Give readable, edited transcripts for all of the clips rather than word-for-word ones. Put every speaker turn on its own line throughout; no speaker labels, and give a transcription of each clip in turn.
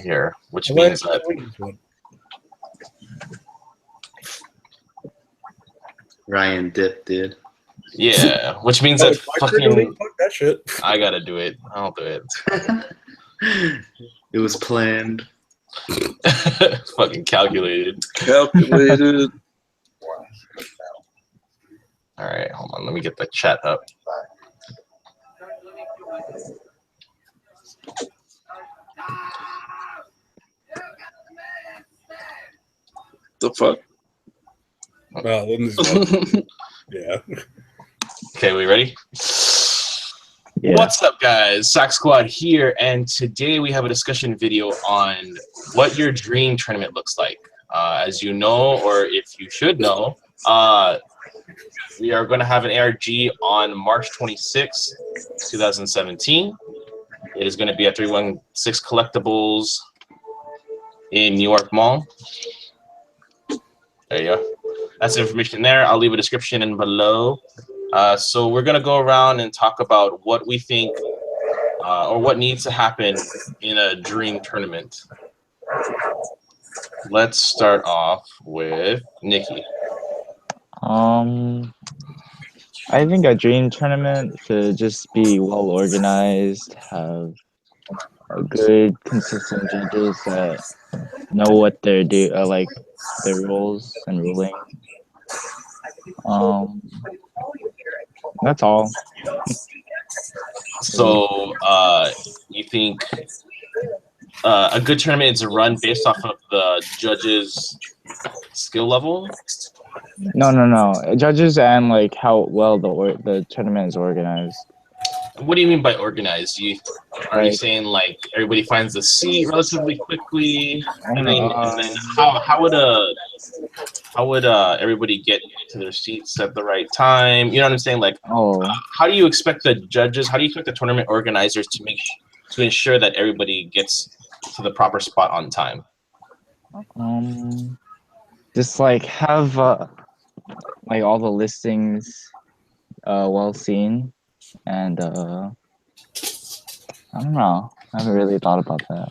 here, which means that
Ryan Dip did.
Yeah, which means that fucking
fuck that shit.
I gotta do it. I'll do it.
It was planned.
Fucking calculated.
Calculated.
All right, hold on. Let me get the chat up.
The fuck?
Well, yeah.
Okay, we ready?
Yeah.
What's up, guys? SackSquad here, and today we have a discussion video on what your dream tournament looks like. As you know, or if you should know, we are going to have an ARG on March 26, 2017. It is going to be at 316 Collectibles in New York Mall. There you go. That's the information there. I'll leave a description in below. So we're going to go around and talk about what we think or what needs to happen in a dream tournament. Let's start off with Nikki.
I think a dream tournament should just be well organized, have a good, consistent judges that know what they're like their rules and ruling. That's all.
So you think a good tournament is run based off of the judges' skill level?
No. Judges and like how well the tournament is organized.
What do you mean by organized? Are you saying like everybody finds the seat relatively quickly? And then how would everybody get to their seats at the right time? You know what I'm saying? Like, how do you expect the judges? How do you expect the tournament organizers to ensure that everybody gets to the proper spot on time?
Just like have like all the listings well seen, and I don't know. I haven't really thought about that.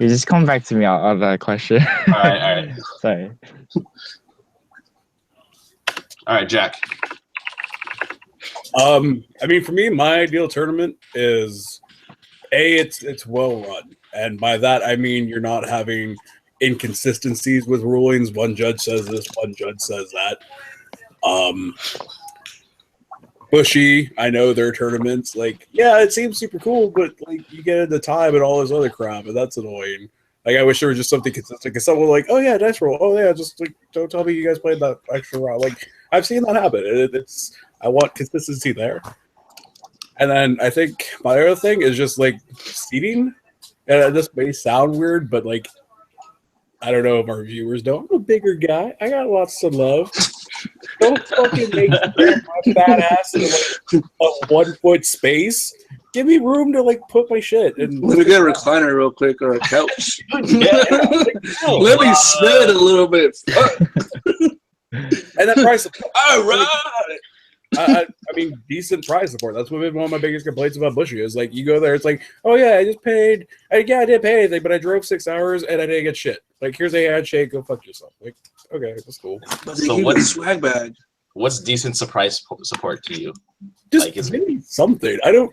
You just come back to me on that question.
All right.
Sorry.
All right, Jack.
I mean, for me, my ideal tournament is it's well run, and by that I mean you're not having inconsistencies with rulings. One judge says this, one judge says that. Bushy, I know their tournaments. Like, yeah, it seems super cool, but like you get into time and all this other crap, and that's annoying. Like, I wish there was just something consistent. Because someone like, oh yeah, dice roll. Oh yeah, just like don't tell me you guys played that extra round. Like, I've seen that happen. I want consistency there. And then I think my other thing is just like seating. And this may sound weird, but like, I don't know if our viewers know. I'm a bigger guy. I got lots of love. Don't fucking make my fat ass in like a 1 foot space. Give me room to like put my shit. And
let me get a recliner real quick or a couch.
Let
me sit a little bit.
And that price.
All right.
I mean, decent price support. That's one of my biggest complaints about Bushy is like you go there, it's like, oh yeah, I just paid. I didn't pay anything, but I drove 6 hours and I didn't get shit. Like, here's a handshake. Go fuck yourself. Like, okay, that's cool.
But they give you a swag bag.
What's decent surprise support to you?
Just
like,
give me something. I don't.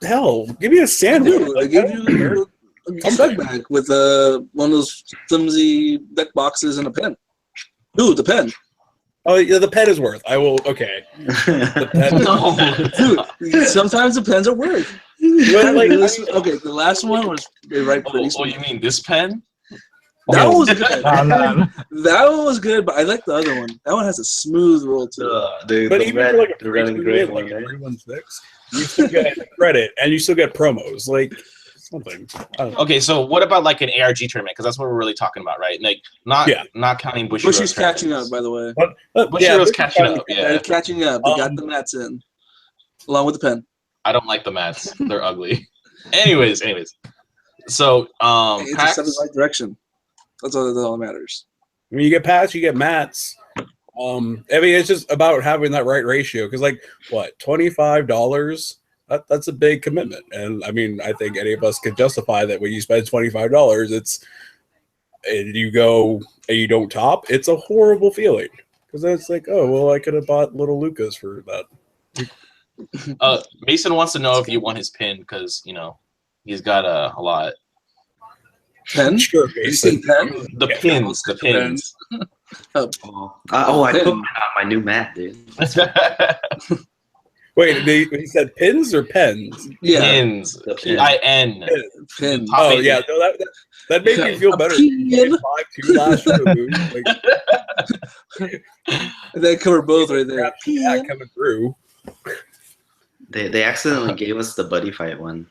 Hell, give me a sandwich.
Dude, I give you a swag bag with one of those flimsy deck boxes and a pen. Dude, the pen.
Oh yeah, the pen is worth. I will. Okay. The pen
Dude, sometimes the pens are worth. Okay, the last one was right.
Oh, you mean this pen?
That one was good. That one was good, but I like the other one. That one has a smooth roll to it.
But even for like a red and green one, like a 316, you still get credit and you still get promos. Like something.
Okay, so what about like an ARG tournament? Because that's what we're really talking about, right? Like not counting Bushy.
Bushy's catching up, by the way.
Bushy's catching up. Yeah,
they're catching up. They got the mats in, along with the pen.
I don't like the mats. They're ugly. Anyways. So
it's a step in the right direction. That's all that matters.
I mean, you get packs, you get mats. I mean, it's just about having that right ratio. Because, like, what, $25 That's a big commitment. And I mean, I think any of us could justify that when you spend $25, and you go and you don't top, it's a horrible feeling. Because then it's like, oh, well, I could have bought little Lucas for that.
Mason wants to know if you want his pin because, you know, he's got a lot.
Pen?
Sure,
Did you say
Mason.
pen?
The pins.
I put mine on my new mat, dude.
Wait, he said pins or pens?
Yeah.
Pins.
The pin.
P-I-N.
Pin.
Top
Oh,
eight.
yeah. No, that made me feel
A
better.
pin.
5-2 last year. Dude. Like,
They cover both right there.
yeah, coming through.
They accidentally gave us the buddy fight one.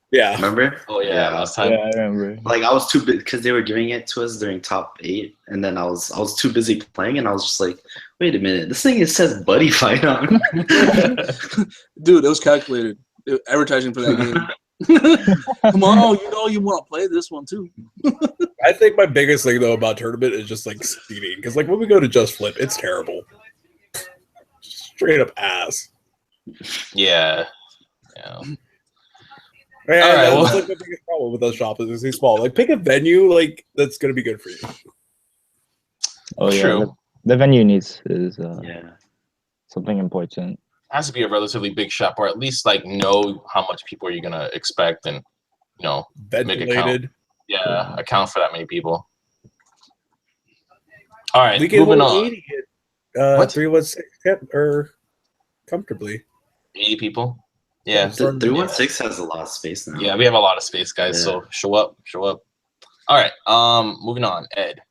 Yeah.
Remember?
Oh, yeah, last time.
Yeah, I remember.
Like I was too big because they were giving it to us during top 8, and then I was too busy playing, and I was just like, wait a minute, this thing it says buddy fight on.
Dude, it was calculated. Advertising for that game. Come on, you know you want to play this one too.
I think my biggest thing though about tournament is just like seating, because like when we go to Just Flip, it's terrible, straight up ass.
Yeah.
Yeah,
All right,
that's
well-
like the biggest problem with those shops is they're small. Like pick a venue like that's gonna be good for you.
Oh yeah,
True.
the venue needs is
Yeah.
something important.
Has to be a relatively big shop, or at least like know how much people you're gonna expect, and you know,
Ventilated.
account for that many people. All right,
We can
moving
hold
on.
80 at
What?
316 or comfortably.
80 people. Yeah,
The 316 has a lot of space now.
yeah, we have a lot of space, guys.
Yeah.
So show up. All right, moving on. Ed,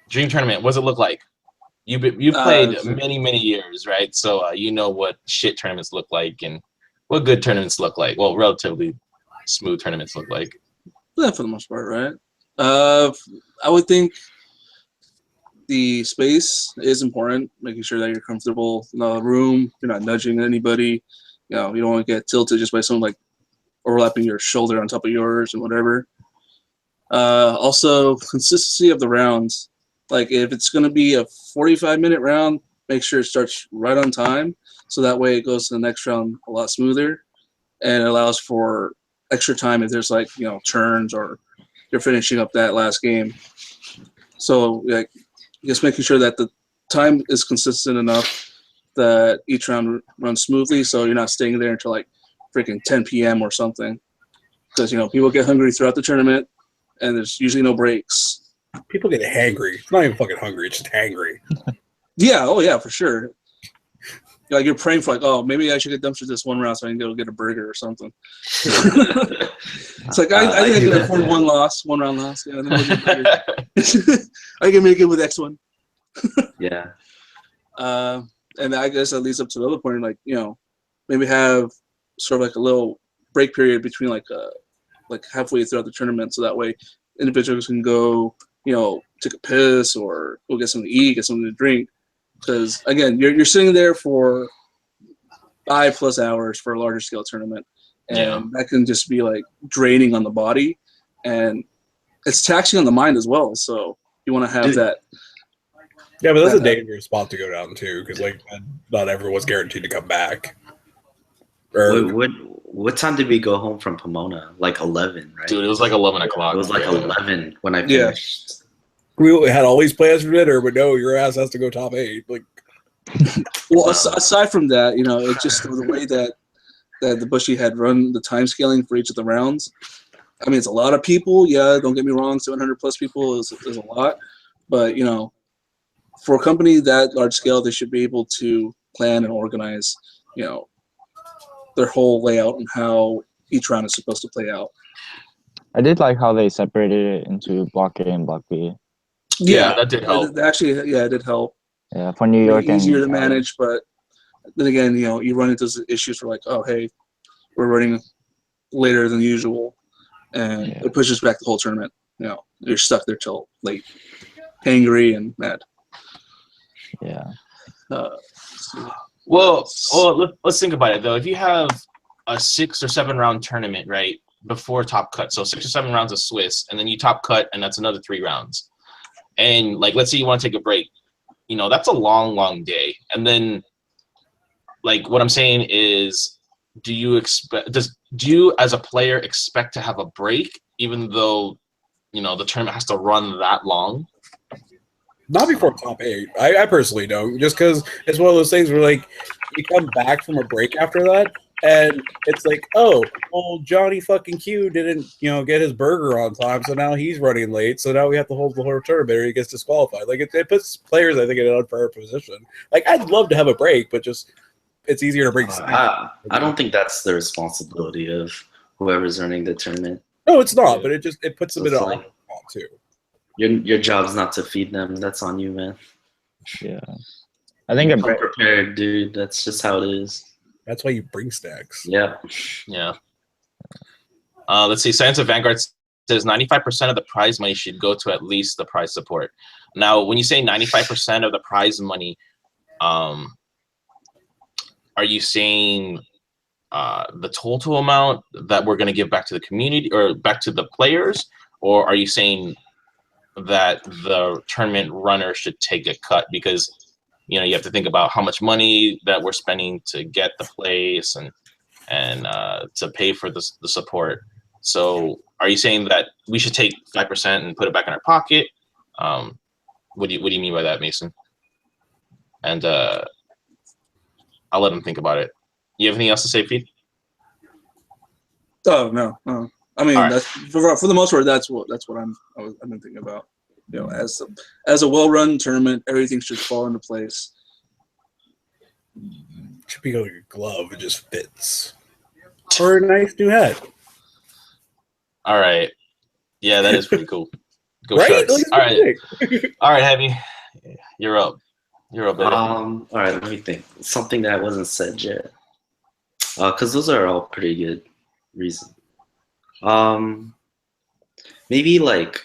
Dream Tournament. What does it look like? You played many years, right? So you know what shit tournaments look like and what good tournaments look like. Well, relatively smooth tournaments look like.
Yeah, for the most part, right? I would think the space is important, making sure that you're comfortable in the room, you're not nudging anybody. You know, you don't want to get tilted just by someone like overlapping your shoulder on top of yours and whatever. Also, consistency of the rounds. Like if it's going to be a 45-minute round, make sure it starts right on time, so that way it goes to the next round a lot smoother, and it allows for extra time if there's like, you know, turns or you're finishing up that last game. So like just making sure that the time is consistent enough that each round runs smoothly, so you're not staying there until like freaking 10 p.m. or something, because you know people get hungry throughout the tournament and there's usually no breaks.
People get hangry. It's not even fucking hungry. It's just hangry.
Yeah, oh yeah, for sure. Like you're praying for like, oh, maybe I should get dumpstered this one round so I can go get a burger or something. It's like I think I can afford one round loss. Yeah, and then we'll get burgers. I can make it with X one.
Yeah.
And I guess that leads up to the other point, like, you know, maybe have sort of like a little break period between like halfway throughout the tournament, so that way individuals can go, you know, take a piss or go get something to eat, get something to drink. Because again, you're sitting there for 5+ hours for a larger scale tournament, and that can just be like draining on the body, and it's taxing on the mind as well. So you want to have that.
Yeah, but that's a dangerous spot to go down too, because like not everyone's guaranteed to come back. Or
What time did we go home from Pomona? Like 11, right?
Dude, it was like 11 o'clock.
It was like 11 when I finished.
we had all these plans for dinner, but no, your ass has to go top 8. Like,
Well, aside from that, you know, it just the way that the Bushy had run the time scaling for each of the rounds. I mean, it's a lot of people. Yeah, don't get me wrong, 700+ people is a lot, but you know, for a company that large scale, they should be able to plan and organize, you know, their whole layout and how each round is supposed to play out.
I did like how they separated it into Block A and Block B.
Yeah, that did help.
Actually, yeah, it did help.
Yeah, for New York and
easier to manage, but then again, you know, you run into those issues for like, oh, hey, we're running later than usual, and it pushes back the whole tournament. You know, you're stuck there till late, angry and mad.
Yeah.
Well, let's think about it though. If you have a 6 or 7 round tournament, right, before top cut, so 6 or 7 rounds of Swiss, and then you top cut, and that's another 3 rounds. And like, let's say you want to take a break, you know, that's a long day. And then like what I'm saying is, do you as a player expect to have a break even though the tournament has to run that long?
Not before top 8. I personally don't, just because it's one of those things where like you come back from a break after that, and it's like, oh, well, Johnny fucking Q didn't get his burger on time, so now he's running late, so now we have to hold the whole tournament, or he gets disqualified. Like it puts players, I think, in an unfair position. Like I'd love to have a break, but just it's easier to break.
I don't think that's the responsibility of whoever's running the tournament.
No, it's not, but it puts them in an
like,
too.
Your job's not to feed them. That's on you, man.
Yeah, I think I'm
prepared, dude. That's just how it is.
That's why you bring stacks.
Yeah.
Yeah. Let's see. Science of Vanguard says 95% of the prize money should go to at least the prize support. Now, when you say 95% of the prize money, are you saying the total amount that we're going to give back to the community or back to the players, or are you saying that the tournament runner should take a cut? Because you have to think about how much money that we're spending to get the place and to pay for the support. So are you saying that we should take 5% and put it back in our pocket? What do you mean by that, Mason? And I'll let him think about it. You have anything else to say, Pete?
Oh no. I mean,
All right.
that's for the most part. That's what I've been thinking about. As a well-run tournament, everything should fall into place.
Should be like a glove; it just fits. Or a nice new hat.
All right. Yeah, that is pretty cool. Go
Right?
Sharks. All right. All right, Heavy. You're up. You're up, baby.
All right, let me think. Something that wasn't said yet. Because those are all pretty good reasons. Maybe like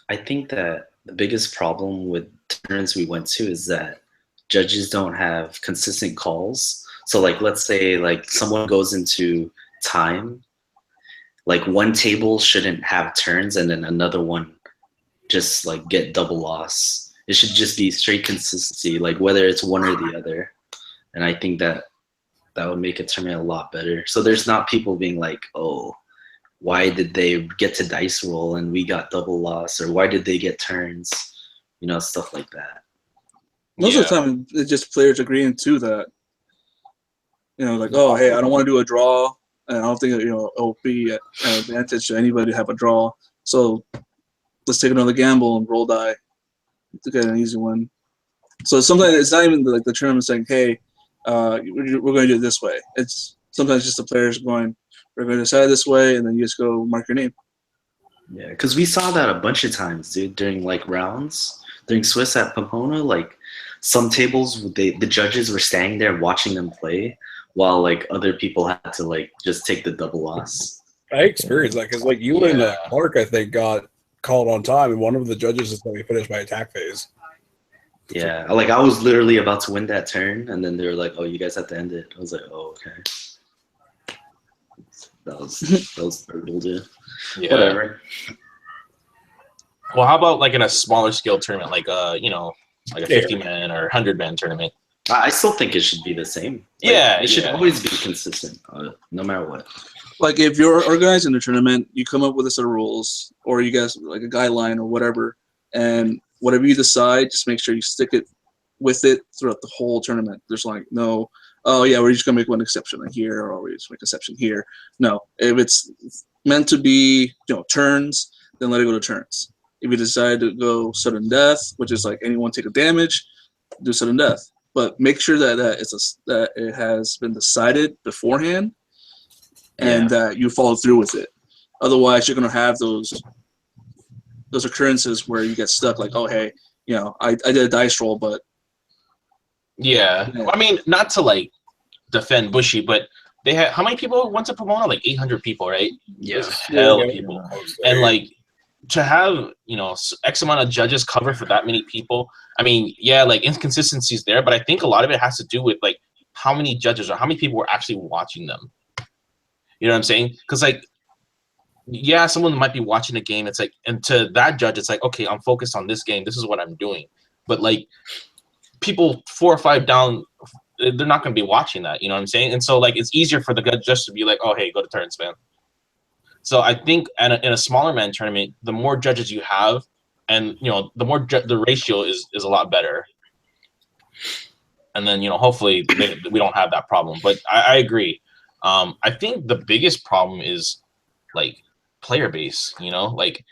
I think that the biggest problem with tournaments we went to is that judges don't have consistent calls. So like let's say like someone goes into time, like one table shouldn't have turns and then another one just like get double loss. It should just be straight consistency, like whether it's one or the other. And I think that would make a tournament a lot better. So there's not people being like, oh, why did they get to dice roll and we got double loss, or why did they get turns? Stuff like that.
Most of the time, it's just players agreeing to that. Like, oh, hey, I don't want to do a draw, and I don't think it'll be an advantage to anybody to have a draw. So let's take another gamble and roll die to get an easy win. So sometimes it's not even like the tournament saying, hey, we're going to do it this way. It's sometimes just the players going, we're going to decide this way, and then you just go mark your name.
Yeah, because we saw that a bunch of times, dude, during like rounds. During Swiss at Pomona, like some tables, the judges were standing there watching them play, while like other people had to like just take the double loss.
I experienced that because like you and Clark, I think, got called on time, and one of the judges is going to be finished by attack phase.
Yeah, like I was literally about to win that turn, and then they were like, "Oh, you guys have to end it." I was like, "Oh, okay." That was brutal, dude.
Yeah.
Whatever.
Well, how about like in a smaller scale tournament, like like a 50-man or 100-man tournament?
I still think it should be the same. Like, it should always be consistent, no matter what.
Like if you're organizing a tournament, you come up with a set of rules, or you guys like a guideline or whatever, and whatever you decide, just make sure you stick it with it throughout the whole tournament. There's like no, oh yeah, we're just gonna make one exception here, or we just make an exception here. No, if it's meant to be turns, then let it go to turns. If you decide to go sudden death, which is like anyone take a damage, do sudden death. But make sure that that it has been decided beforehand, and that you follow through with it. Otherwise, you're gonna have those occurrences where you get stuck. Like, oh hey, I did a dice roll, but
Well, I mean, not to like defend Bushy, but they had how many people went to Pomona? Like 800 people, right?
Yes.
Hell of people, and like to have X amount of judges cover for that many people. I mean, like inconsistencies there, but I think a lot of it has to do with like how many judges or how many people were actually watching them. You know what I'm saying? Because like, someone might be watching a game. It's like, and to that judge, it's like, okay, I'm focused on this game. This is what I'm doing. But like, people 4 or 5 down they're not going to be watching that. You know what I'm saying? And so like it's easier for the judge just to be like, oh hey, go to turns, man. So I think in a smaller man tournament, the more judges you have, and the more the ratio is a lot better. And then hopefully we don't have that problem. But I agree. I think the biggest problem is like player base. Like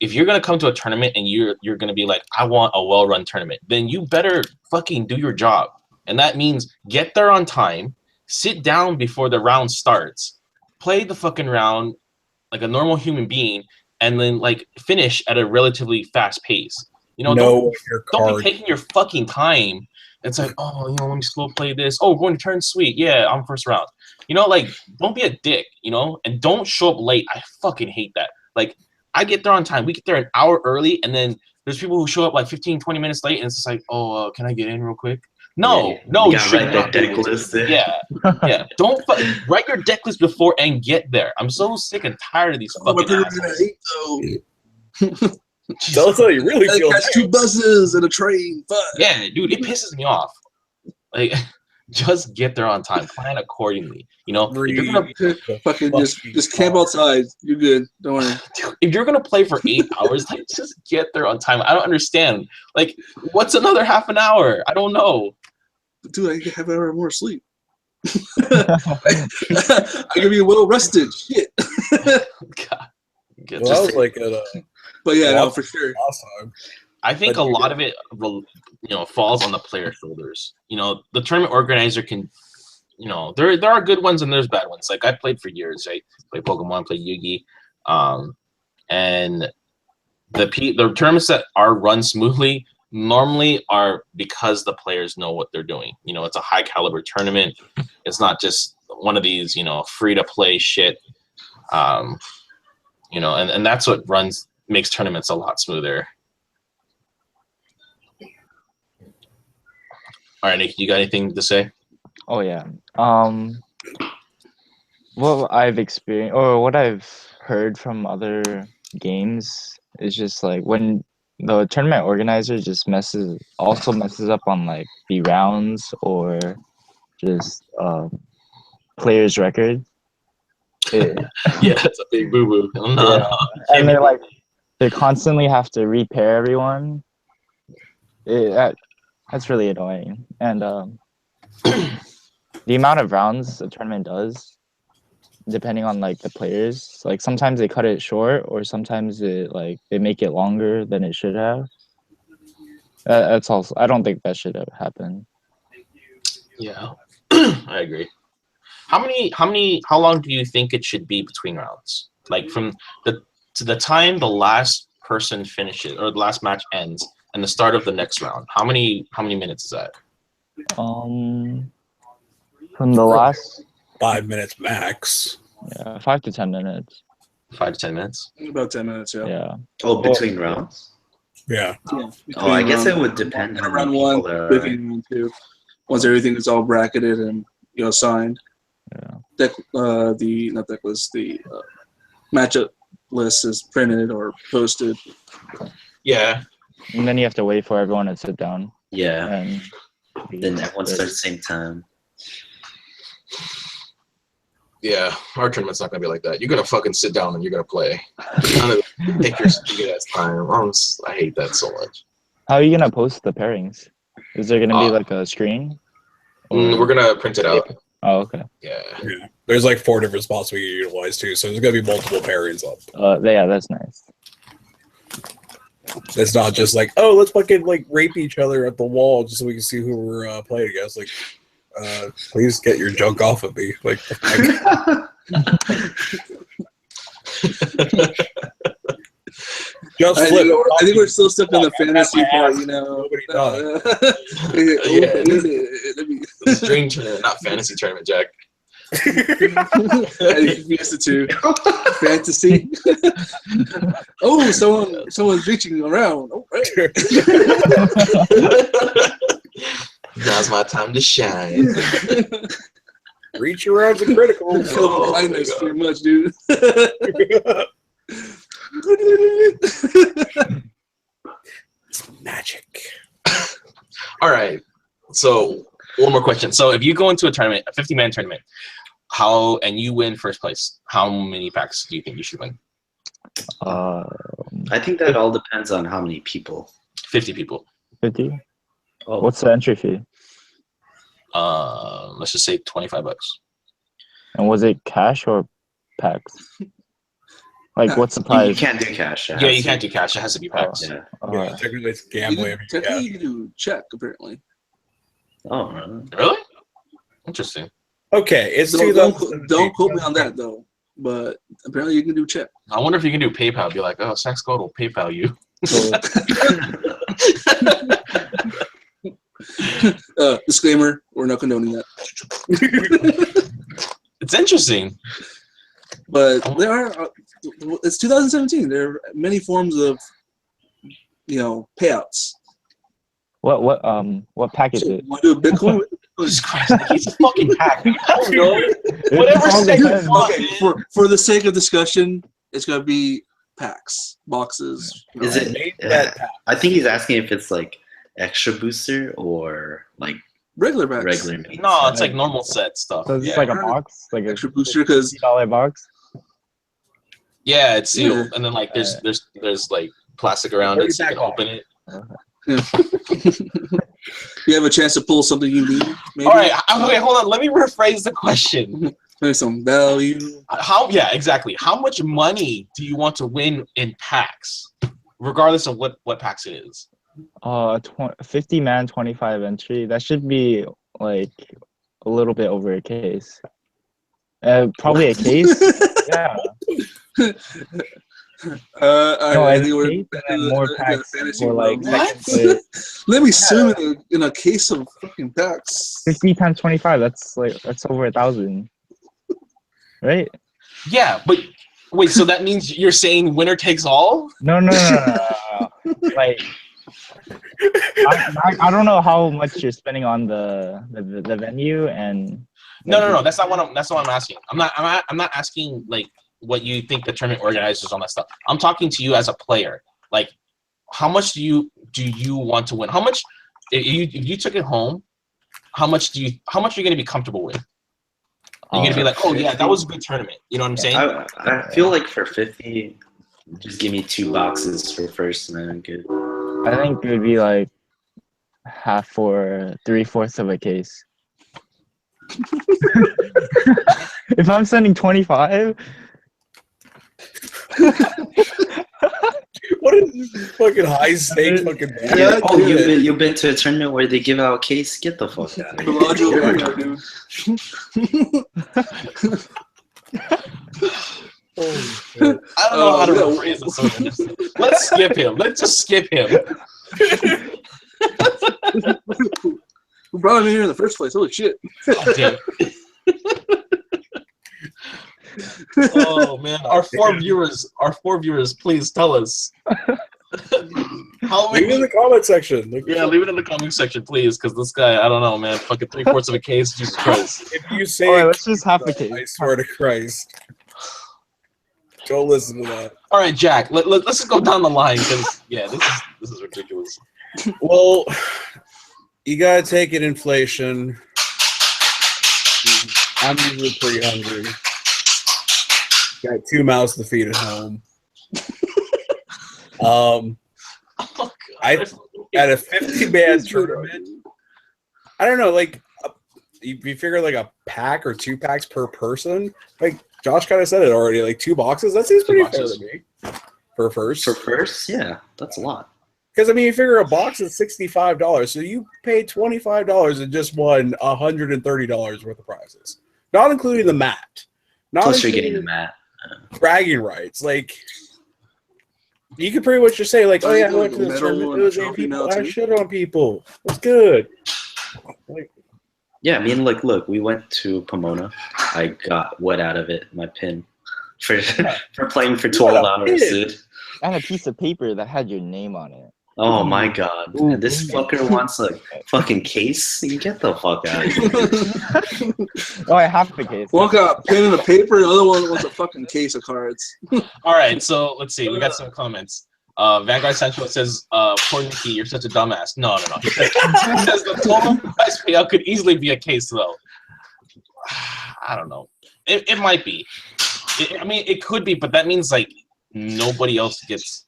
if you're gonna come to a tournament and you're gonna be like, I want a well-run tournament, then you better fucking do your job. And that means get there on time, sit down before the round starts, play the fucking round like a normal human being, and then like finish at a relatively fast pace. Don't be taking your fucking time. It's like, oh, let me slow play this. Oh, we're going to turn, sweet. Yeah, I'm first round. Like don't be a dick, and don't show up late. I fucking hate that. Like I get there on time. We get there an hour early, and then there's people who show up like 15, 20 minutes late, and it's just like, oh, can I get in real quick? No, you should
write that deck list.
Yeah. Don't write your deck list before and get there. I'm so sick and tired of these fucking assholes.
That's how you really feel.
Catch 2 buses and a train. Fuck.
Yeah, dude, it pisses me off. Like, just get there on time. Plan accordingly. If you're gonna
fucking just camp outside, you're good. Don't worry.
Dude, if you're gonna play for 8 hours, like just get there on time. I don't understand. Like, what's another half an hour? I don't know.
Dude, I can have an hour more sleep. I can be well rested. Shit.
God.
Well, that was like
but yeah, no, for sure.
Awesome.
I think a lot of it, falls on the player shoulders. The tournament organizer can, there are good ones and there's bad ones. Like I played for years, right? Played Pokemon, played Yu-Gi, and the tournaments that are run smoothly normally are because the players know what they're doing. It's a high caliber tournament. It's not just one of these, free to play shit. And that's what makes tournaments a lot smoother. All right, Nick, you got anything to say?
Oh yeah. What I've experienced or what I've heard from other games is just like when the tournament organizer just messes up on like the rounds or just players' record.
Yeah, that's a big boo boo.
Yeah. And they constantly have to repair everyone. That's really annoying. And the amount of rounds a tournament does, depending on like the players, like sometimes they cut it short or sometimes they make it longer than it should have. That's also, I don't think that should have happened.
Yeah, I agree. How long do you think it should be between rounds? Like from the time the last person finishes or the last match ends and the start of the next round. How many minutes is that?
From the last
5 minutes max.
Yeah, 5 to 10 minutes.
5 to 10 minutes.
About 10 minutes, yeah.
Yeah.
Oh, between rounds.
Yeah.
Oh, I guess it would depend on
round 1, round 2. Once everything is all bracketed and signed.
Yeah.
The matchup list is printed or posted.
Yeah.
And then you have to wait for everyone to sit down.
Yeah.
And
then everyone starts at the same time.
Yeah, our tournament's not gonna be like that. You're gonna fucking sit down and you're gonna play. Take your stupid ass time. I hate that so much.
How are you gonna post the pairings? Is there gonna be like a screen?
We're gonna print it out.
Oh, okay.
Yeah.
There's like 4 different spots we can utilize too, so there's gonna be multiple pairings up.
Yeah, that's nice.
It's not just like, oh, let's fucking like rape each other at the wall just so we can see who we're playing against. Like, please get your junk off of me. Like, just flip.
I think we're still stuck on the fantasy part,
It's a dream tournament, not fantasy tournament, Jack.
Yes, the two. Fantasy. Oh, someone's reaching around. Oh, right.
Now's my time to shine.
Reach around to critical.
Kindness pretty much, dude.
It's magic.
All right. So One more question. So if you go into a tournament, a 50-man tournament, and you win first place, how many packs do you think you should win?
I think that all depends on how many people.
50 people.
50.
Oh,
What's the entry fee?
Let's just say $25.
And was it cash or packs? Like, what's the
you
price?
can't do cash.
Yeah, you can't do cash. It has to be packs.
Yeah.
Yeah, technically it's gambling.
Technically, you can do check, apparently.
Oh, really?
Really? Interesting.
Okay, it's
Don't quote me on that, though. But apparently, you can do check.
I wonder if you can do PayPal. Be like, oh, SackSquad will PayPal you.
Disclaimer: we're not condoning that.
It's interesting.
But there are. It's 2017. There are many forms of, payouts.
What pack is
So,
it?
want to do Bitcoin?
Jesus Christ, he's a fucking hack. I don't know. Whatever state you want,
Okay,
man.
for the sake of discussion, it's gonna be packs, boxes.
Is it? I think he's asking if it's like extra booster or like
regular packs?
regular meat.
No, it's like normal set stuff.
So it's
Yeah,
like a box, like
Extra booster because
$50 box.
yeah, it's sealed,
Yeah.
and then like there's like plastic around it, so you can open it.
you have a chance to pull something you need. Maybe.
All right, wait, hold on. Let me rephrase the question.
Maybe some value.
Yeah, exactly. How much money do you want to win in packs, regardless of what packs it is?
50-man, 25 entry. That should be like a little bit over a case. Probably a case. Yeah.
I think we're
and then more packs
fantasy
for like
realm.
second place.
Let me swim in a case of fucking packs.
50 times 25. That's over 1,000, right?
Yeah, but wait. So that means you're saying winner takes all?
No. Like, I don't know how much you're spending on the venue and.
No. That's not what I'm asking. I'm not asking like what you think the tournament organizers on that stuff. I'm talking to you as a player. Like, how much do you want to win? How much if you took it home? How much are you going to be comfortable with? You're going to be like, oh yeah, that was a good tournament. You know what I'm saying?
I feel like for 50, just give me 2 boxes for first, and then I'm good.
I think it would be like half or 3/4 of a case. If I'm sending 25.
What is this fucking high stake fucking?
Yeah. Oh, you've been to a tournament where they give out a case? Get the fuck out of here.
I don't know how to rephrase this. So let's skip him. Let's just skip him.
Who brought him in here in the first place? Holy shit!
Oh, damn. Oh man, our four viewers, please tell us.
Leave it in the comment section.
Yeah, leave it in the comment section, please, because this guy, I don't know, man, fucking 3/4 of a case, Jesus Christ.
If you say,
all right, let's just half a case.
I swear to Christ. Go listen to that.
All right, Jack, let's just go down the line, because yeah, this is ridiculous.
Well, you gotta take it inflation. I'm usually pretty hungry. Got 2 mouths to feed at home.
Oh,
at a 50-man tournament, I don't know, like you figure like a pack or 2 packs per person. Like Josh kind of said it already, like 2 boxes. That seems pretty fair to me. For first,
yeah, that's a lot.
Because I mean, you figure a box is $65, so you paid $25 and just won $130 worth of prizes, not including the mat.
Plus, you're getting the mat.
Bragging rights, like you could pretty much just say, like, "Oh yeah, I went to the tournament. It was 8 people. I shit on people. It's good." Like,
yeah, I mean, like, look, we went to Pomona. I got wet out of it, my pin, for playing for 12 hours, dude.
And a piece of paper that had your name on it.
Oh my god.
Ooh,
this fucker wants a fucking case? You get the fuck out of here.
Oh, I have the case.
One got a pen and a paper, the other one wants a fucking case of cards.
All right, so let's see. We got some comments. Vanguard Central says, "Poor Nikki, you're such a dumbass." No. He says the total price payout could easily be a case, though. I don't know. It might be. I mean, it could be, but that means like nobody else gets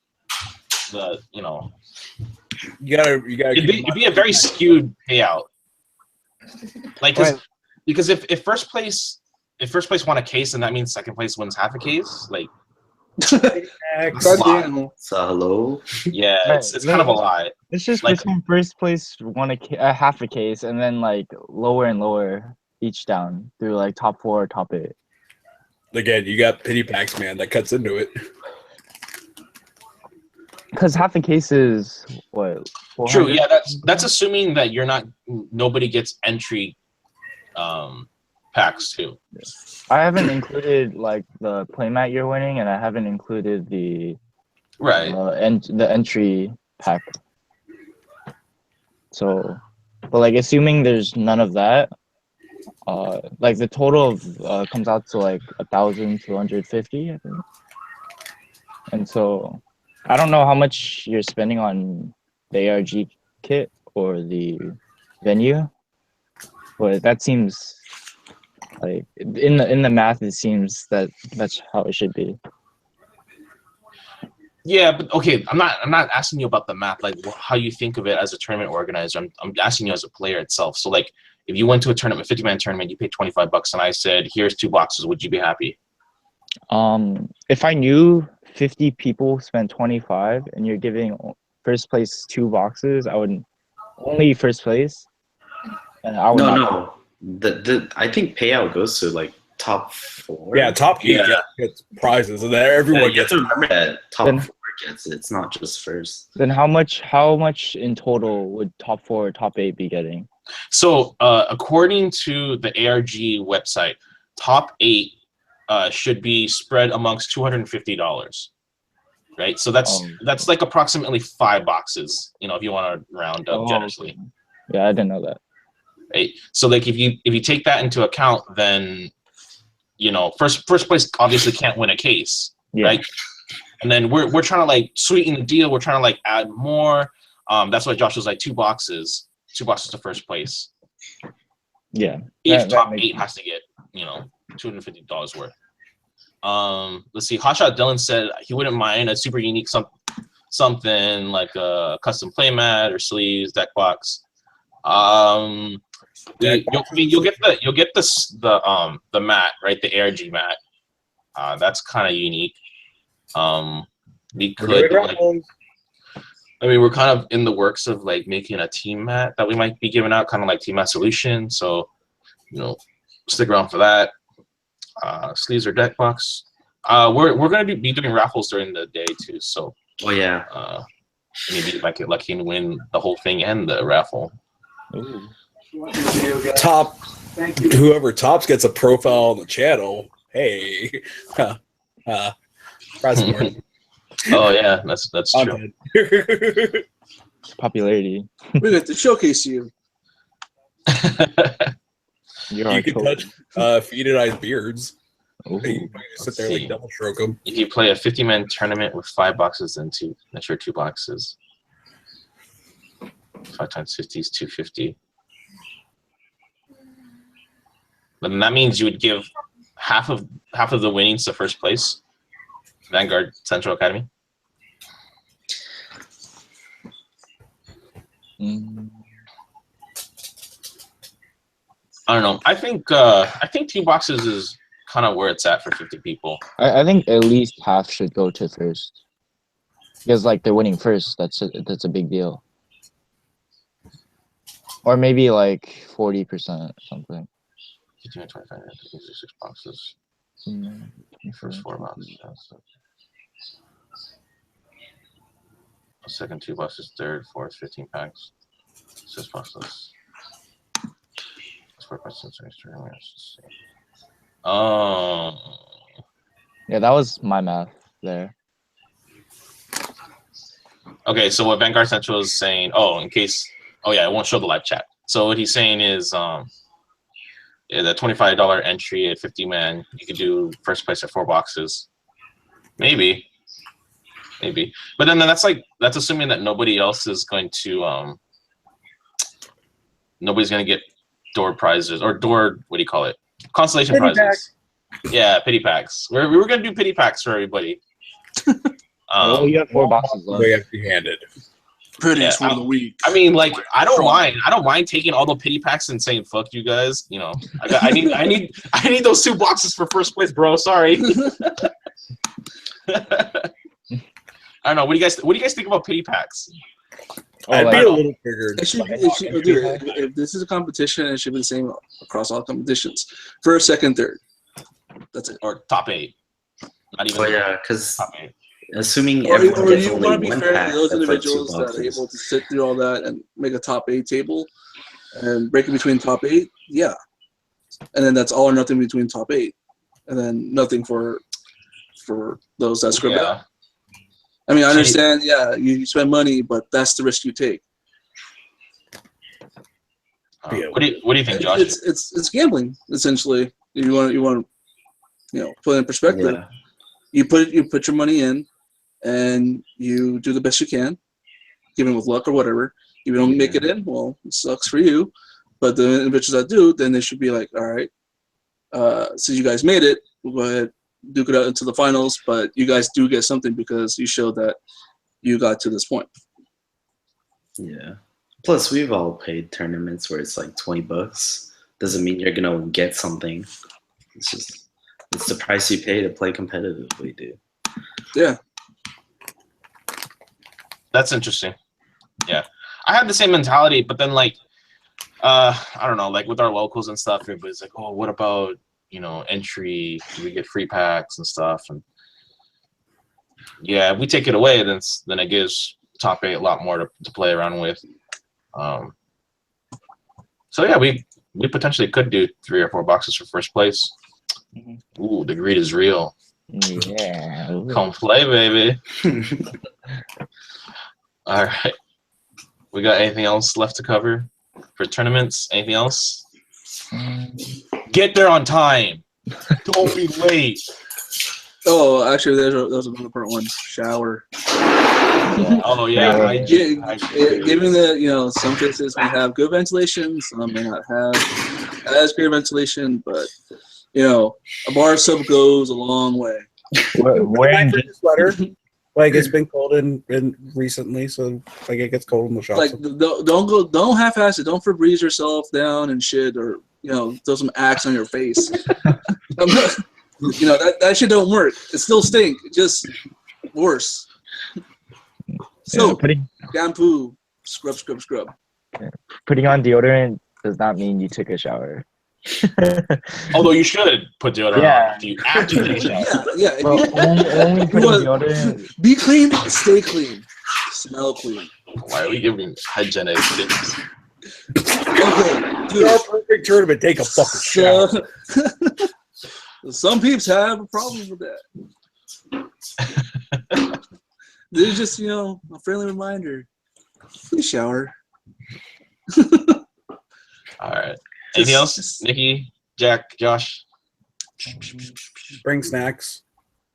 the. You gotta. It'd be a very skewed payout. Like, because if first place won a case, then that means second place wins half a case. Like,
Goddamn.
So hello.
Yeah, it's kind of a lot.
It's just
Like,
between first place won a half a case, and then like lower and lower each down through like top 4 or top 8.
Again, you got pity packs, man. That cuts into it.
Because half a case is what? 400?
True. Yeah, that's assuming that nobody gets entry packs too.
I haven't included like the playmat you're winning, and I haven't included the the entry pack. So, but like assuming there's none of that, like the total of comes out to like 1,250, I think. And so, I don't know how much you're spending on the ARG kit or the venue, but that seems like in the math, it seems that that's how it should be.
Yeah, but okay, I'm not asking you about the math, like how you think of it as a tournament organizer. I'm asking you as a player itself. So like, if you went to a tournament, 50-man tournament, you paid $25, and I said, "Here's 2 boxes," would you be happy?
If I knew 50 people spent 25 and you're giving first place 2 boxes, I would only first place. And I would
No. I think payout goes to like top 4.
Yeah, top 8 gets prizes, and then everyone
you have
gets.
to remember that top 4 gets it. It's not just first.
Then how much in total would top 4 or top 8 be getting?
So according to the ARG website, top 8 should be spread amongst $250, right? So that's like approximately 5 boxes, if you want to round up generously.
Yeah, I didn't know that.
Right. So like if you take that into account, then first place obviously can't win a case, right? And then we're trying to like sweeten the deal. We're trying to like add more. That's why Josh was like 2 boxes to first place.
Yeah.
Each top 8 has to get $250 worth. Let's see. Hotshot Dylan said he wouldn't mind a super unique something like a custom playmat or sleeves, deck box. You'll get the mat, right? The ARG mat. That's kind of unique. We could we're kind of in the works of like making a team mat that we might be giving out, kind of like Team Mat Solution. So, stick around for that. Sleeves or deck box. We're going to be doing raffles during the day too. So, maybe if I get lucky and win the whole thing and the raffle.
Ooh.
Whoever tops gets a profile on the channel. Hey, prize more.
Oh yeah, that's true.
Popularity.
We got to showcase you.
You can touch Feed and I's beards. You can sit there like double stroke them.
If you play a 50-man tournament with 5 boxes, then that's your 2 boxes. 5 times 50 is 250. Then that means you would give half of the winnings to first place, Vanguard Central Academy. I don't know. I think 2 boxes is kind of where it's at for 50 people.
I think at least half should go to first, because like they're winning first. That's a big deal. Or maybe like 40% or something.
15 25 6 boxes.
First
4 boxes. Second 2 boxes. Third, fourth, 15 packs. 6 boxes. 4 boxes. Oh.
Yeah, that was my math there.
Okay, so what Vanguard Central is saying, it won't show the live chat. So what he's saying is, the $25 entry at 50-man, you could do first place at 4 boxes. Maybe maybe. But then that's assuming that nobody else is going to nobody's going to get door prizes or door, what do you call it? Consolation
Pity
prizes. Yeah, pity packs. We were going to do pity packs for everybody.
Oh, you have 4 boxes left.
They have to be handed.
Prettiest for the week.
I mean, like, I don't mind taking all the pity packs and saying fuck you guys. You know, I need those 2 boxes for first place, bro. Sorry. I don't know. What do you guys think about pity packs?
I'd be a little triggered.
If this is a competition, it should be the same across all competitions. First, second, third. That's it.
Or top 8. Not even.
Oh yeah, because
top 8.
assuming
Or
everyone gets
you
only
want to be
one
fair
pack,
to those
that's like 2
individuals that are
boxes.
able to sit through all that and make a top 8 table and break it between top 8, yeah. And then that's all or nothing between top 8. And then nothing for those that scribble out. I mean, I understand, yeah, you spend money, but that's the risk you take.
What do you think, Josh?
It's gambling, essentially. You want to put it in perspective.
Yeah.
You put your money in, and you do the best you can, given with luck or whatever. If you don't make it in, well, it sucks for you. But the individuals that do, then they should be like, all right, since you guys made it, we'll go ahead, duke it out into the finals. But you guys do get something because you showed that you got to this point.
Yeah. Plus, we've all paid tournaments where it's like $20. Doesn't mean you're gonna get something. It's the price you pay to play competitively, dude.
Yeah.
That's interesting. Yeah, I had the same mentality, but then like, I don't know, like with our locals and stuff, everybody's like, oh, what about entry? Do we get free packs and stuff? And yeah, if we take it away, then it gives top 8 a lot more to play around with. So yeah, we potentially could do 3 or 4 boxes for first place. Ooh, the greed is real.
Yeah.
Come play, baby. All right. We got anything else left to cover for tournaments? Anything else? Get there on time. Don't be late.
Oh, actually, there's another important one. Shower.
Oh yeah.
Given that some places may have good ventilation, some may not have as great ventilation, but a bar sub goes a long way.
Wearing
sweater. Like it's been cold in recently, so like it gets cold in the shop.
Like don't half-ass it. Don't Febreze yourself down and shit, or throw some Axe on your face. That shit don't work. It still stink. Just worse. So shampoo, scrub.
Putting on deodorant does not mean you took a shower.
Although you should put deodorant on after you take a shower.
Yeah.
Only putting deodorant.
Be clean, stay clean, smell clean.
Why are we giving hygienic tips?
Okay, dude.
Your perfect tournament, take a fucking shower.
Some peeps have a problem with that. There's just a friendly reminder. Please shower.
All right. Anything else? Nikki, Jack, Josh?
Bring snacks.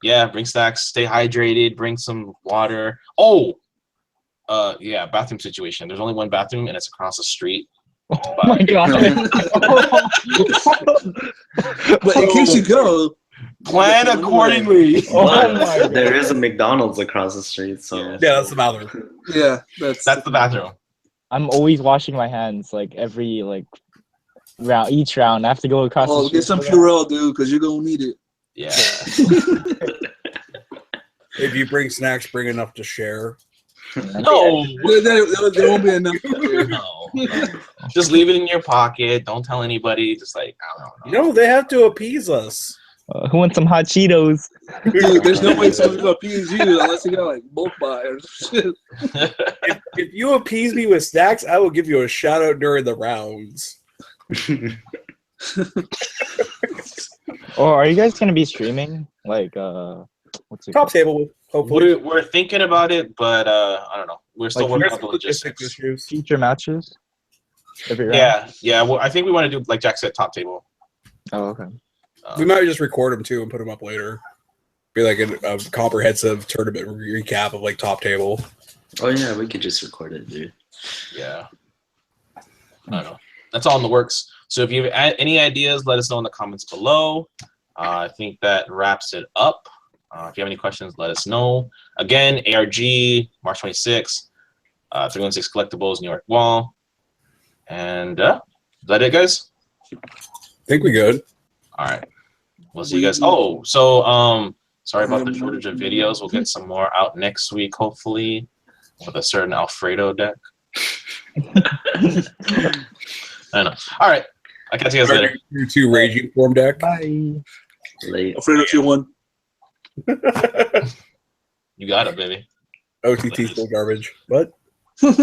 Yeah, bring snacks. Stay hydrated. Bring some water. Oh, yeah, bathroom situation. There's only one bathroom, and it's across the street.
Oh my god!
But in case you go,
plan accordingly.
There is a McDonald's across the street, so
yeah, that's the bathroom.
Yeah, that's
the bathroom.
I'm always washing my hands like every round. Each round, I have to go across. the street
get some Purell, dude, because you're gonna need it.
Yeah.
If you bring snacks, bring enough to share.
No,
there won't be enough.
No. Just leave it in your pocket. Don't tell anybody. Just I don't know.
They have to appease us.
Who wants some hot Cheetos?
Dude, there's no way someone's gonna appease you unless you got bulk buy or shit.
If you appease me with snacks, I will give you a shout out during the rounds.
Or are you guys gonna be streaming? What's it
Top table, hopefully.
We're thinking about it, but I don't know. We're still working on the logistics.
Future matches? Every round?
Yeah. Well, I think we want to do, like Jack said, top table.
Oh, okay.
We might just record them too and put them up later. Be like a comprehensive tournament recap of like top table.
Oh yeah, we could just record it, dude.
Yeah. I don't know. That's all in the works. So if you have any ideas, let us know in the comments below. I think that wraps it up. If you have any questions, let us know. Again, ARG, March 26th, 316 Collectibles, New York Wall. And is that it, guys?
I think we good.
All right. We'll see you guys. Oh, so sorry about the shortage of videos. We'll get some more out next week, hopefully, with a certain Alfredo deck. I don't know. All right. I'll catch you guys later.
Your 2 Raging Form deck.
Bye.
Late.
Alfredo 2-1.
You got it, baby.
OTT still garbage. What?
Hey,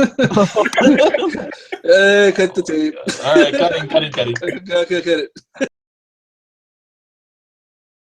cut the tape.
All right, cut it.
Cut it.